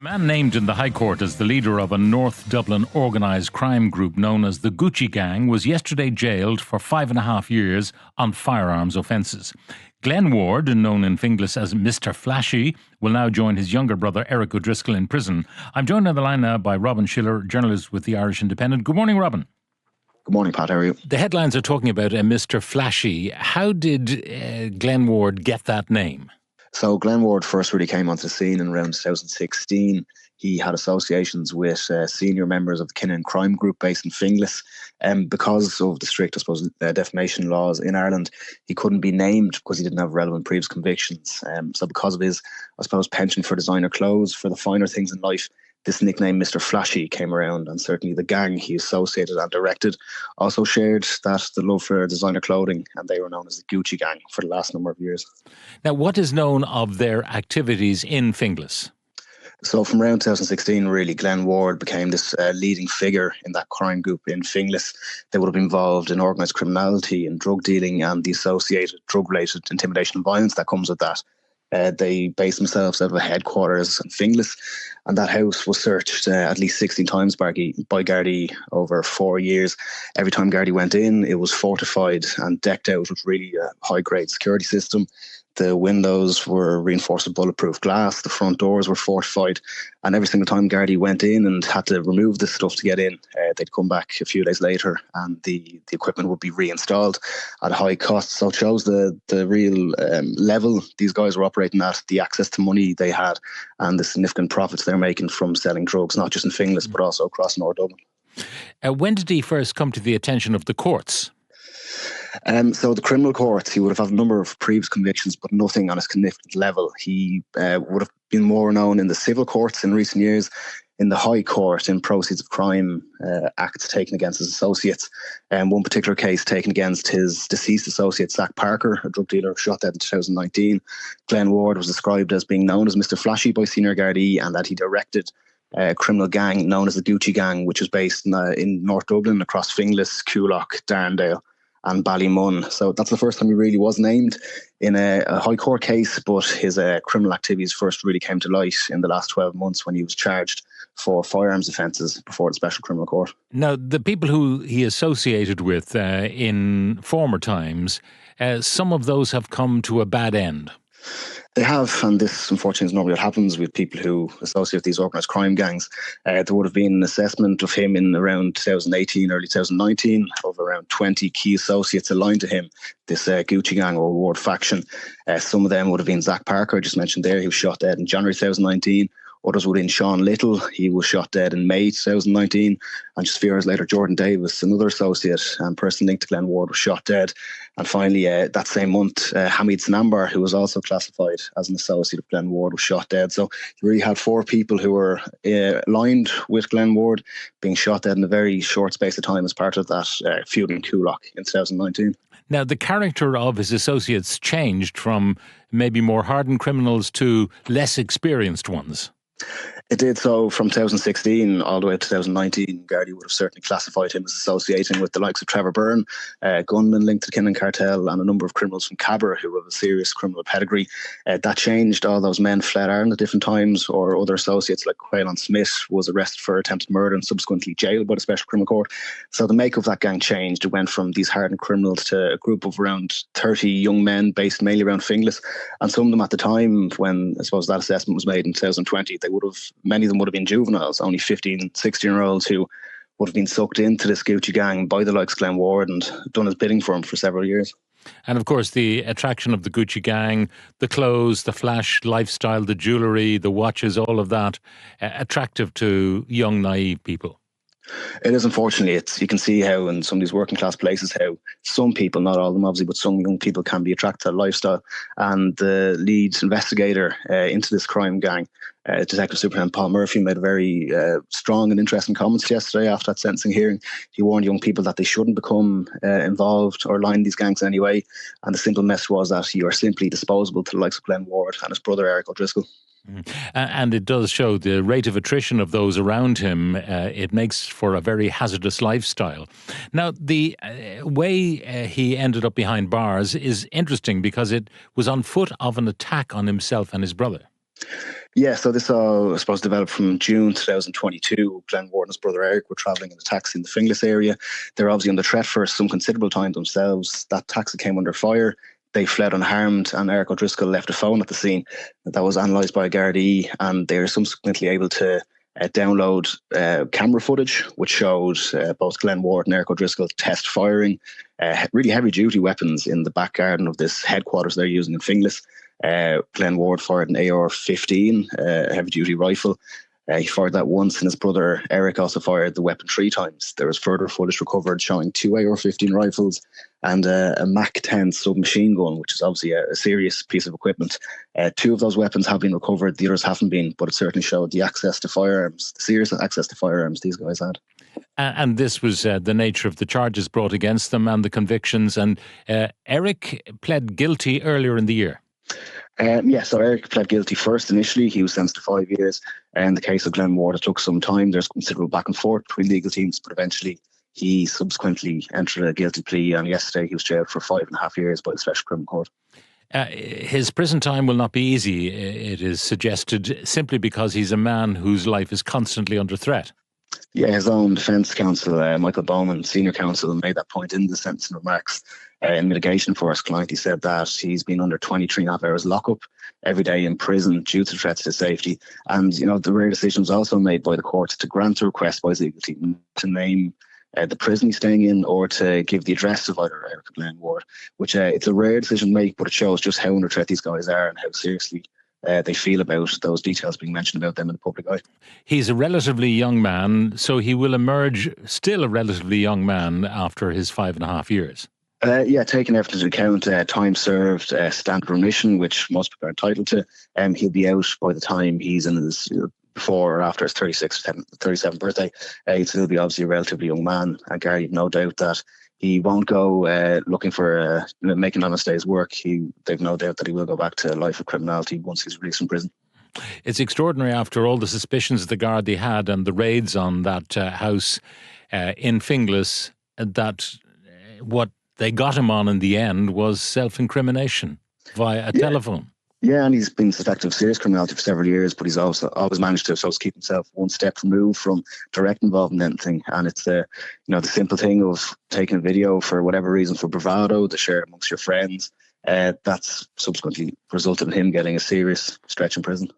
A man named in the High Court as the leader of a North Dublin organised crime group known as the Gucci Gang was yesterday jailed for 5.5 years on firearms offences. Glen Ward, known in Finglas as Mr. Flashy, will now join his younger brother Eric O'Driscoll in prison. I'm joined on the line now by Robin Schiller, journalist with the Irish Independent. Good morning, Robin. Good morning, Pat. How are you? The headlines are talking about Mr. Flashy. How did Glen Ward get that name? So Glen Ward first really came onto the scene in around 2016. He had associations with senior members of the Kinnan crime group based in Finglas. Because of the strict, defamation laws in Ireland, he couldn't be named because he didn't have relevant previous convictions. So because of his, penchant for designer clothes, for the finer things in life, this nickname Mr. Flashy came around, and certainly the gang he associated and directed also shared the love for designer clothing, and they were known as the Gucci Gang for the last number of years. Now, what is known of their activities in Finglas? So from around 2016, really, Glen Ward became this leading figure in that crime group in Finglas. They would have been involved in organised criminality and drug dealing and the associated drug-related intimidation and violence that comes with that. They based themselves out of a headquarters in Finglas, and that house was searched at least 16 times by Gardaí over 4 years. Every time Gardaí went in, it was fortified and decked out with really high-grade security system. The windows were reinforced with bulletproof glass. The front doors were fortified. And every single time Gardaí went in and had to remove this stuff to get in, they'd come back a few days later and the equipment would be reinstalled at a high cost. So it shows the real level these guys were operating at, the access to money they had, and the significant profits they're making from selling drugs, not just in Finglas, but also across North Dublin. When did he first come to the attention of the courts? So the criminal courts, he would have had a number of previous convictions, but nothing on a significant level. He would have been more known in the civil courts in recent years, in the High Court, in proceeds of crime acts taken against his associates. One particular case taken against his deceased associate, Zach Parker, a drug dealer shot dead in 2019. Glen Ward was described as being known as Mr. Flashy by senior Gardaí, and that he directed a criminal gang known as the Gucci Gang, which is based in North Dublin, across Finglas, Coolock, Darndale and Ballymun. So that's the first time he really was named in a High Court case, but his criminal activities first really came to light in the last 12 months when he was charged for firearms offences before the Special Criminal Court. Now, the people who he associated with in former times, some of those have come to a bad end. They have, and this unfortunately is normally what happens with people who associate with these organised crime gangs. There would have been an assessment of him in around 2018, early 2019, of around 20 key associates aligned to him, this Gucci Gang or Ward faction. Some of them would have been Zach Parker, I just mentioned there, he was shot dead in January 2019. Others would have been Sean Little, he was shot dead in May 2019. And just a few hours later, Jordan Davis, another associate and person linked to Glen Ward, was shot dead. And finally, that same month, Hamid Sanambar, who was also classified as an associate of Glen Ward, was shot dead. So you really had 4 people who were aligned with Glen Ward being shot dead in a very short space of time as part of that feud in Coolock in 2019. Now, the character of his associates changed from maybe more hardened criminals to less experienced ones. It did. So from 2016 all the way to 2019, Gardaí would have certainly classified him as associating with the likes of Trevor Byrne, gunmen linked to the Kinnan cartel, and a number of criminals from Cabra who have a serious criminal pedigree. That changed. All those men fled Ireland at different times, or other associates like Quaylon Smith was arrested for attempted murder and subsequently jailed by the Special Criminal Court. So the makeup of that gang changed. It went from these hardened criminals to a group of around 30 young men based mainly around Finglas. And some of them at the time, when I suppose that assessment was made in 2020, many of them would have been juveniles, only 15, 16-year-olds who would have been sucked into this Gucci Gang by the likes of Glen Ward and done his bidding for him for several years. And of course, the attraction of the Gucci Gang, the clothes, the flash lifestyle, the jewellery, the watches, all of that, attractive to young, naive people. It is, unfortunately. You can see how in some of these working class places, how some people, not all of them obviously, but some young people can be attracted to lifestyle. And the lead investigator into this crime gang, Detective Superintendent Paul Murphy, made a very strong and interesting comments yesterday after that sentencing hearing. He warned young people that they shouldn't become involved or line these gangs in any way. And the simple message was that you are simply disposable to the likes of Glen Ward and his brother Eric O'Driscoll. And it does show the rate of attrition of those around him. It makes for a very hazardous lifestyle. Now, the way he ended up behind bars is interesting because it was on foot of an attack on himself and his brother. Yeah, so this all, I suppose, developed from June 2022. Glen Ward and his brother Eric were travelling in a taxi in the Finglas area. They were obviously under threat for some considerable time themselves. That taxi came under fire. They fled unharmed, and Eric O'Driscoll left a phone at the scene. That was analysed by a Gardaí, and they were subsequently able to download camera footage, which showed both Glen Ward and Eric O'Driscoll test firing really heavy-duty weapons in the back garden of this headquarters they're using in Finglas. Glen Ward fired an AR-15, a heavy-duty rifle. He fired that once, and his brother Eric also fired the weapon 3 times. There was further footage recovered showing 2 AR-15 rifles and a Mac-10 submachine gun, which is obviously a serious piece of equipment. 2 of those weapons have been recovered, the others haven't been, but it certainly showed the access to firearms, the serious access to firearms these guys had. And this was the nature of the charges brought against them and the convictions. And Eric pled guilty earlier in the year. So Eric pled guilty first initially. He was sentenced to 5 years. In the case of Glen Ward, it took some time. There's considerable back and forth between legal teams, but eventually he subsequently entered a guilty plea, and yesterday he was jailed for 5.5 years by the Special Criminal Court. His prison time will not be easy, it is suggested, simply because he's a man whose life is constantly under threat. Yeah, his own defence counsel, Michael Bowman, senior counsel, made that point in the sentencing remarks. In mitigation for his client, he said that he's been under 23.5 hours lockup every day in prison due to threats to safety. And, the rare decision was also made by the court to grant a request by his legal team to name the prison he's staying in, or to give the address of either Eric or Glen Ward, which it's a rare decision to make, but it shows just how under threat these guys are and how seriously they feel about those details being mentioned about them in the public eye. He's a relatively young man, so he will emerge still a relatively young man after his 5.5 years. Taking everything into account, time served, standard remission, which most people are entitled to, he'll be out by the time he's in his before or after his 37th birthday. He'll still be obviously a relatively young man. Gary, you've no doubt that he won't go looking for making honest day's work. They've no doubt that he will go back to a life of criminality once he's released from prison. It's extraordinary, after all the suspicions the Gardaí had and the raids on that house in Finglas, that what they got him on in the end was self-incrimination via a telephone. Yeah, and he's been suspected of serious criminality for several years, but he's also always managed to keep himself one step removed from direct involvement in anything. And it's the simple thing of taking a video for whatever reason, for bravado, to share amongst your friends. That's subsequently resulted in him getting a serious stretch in prison.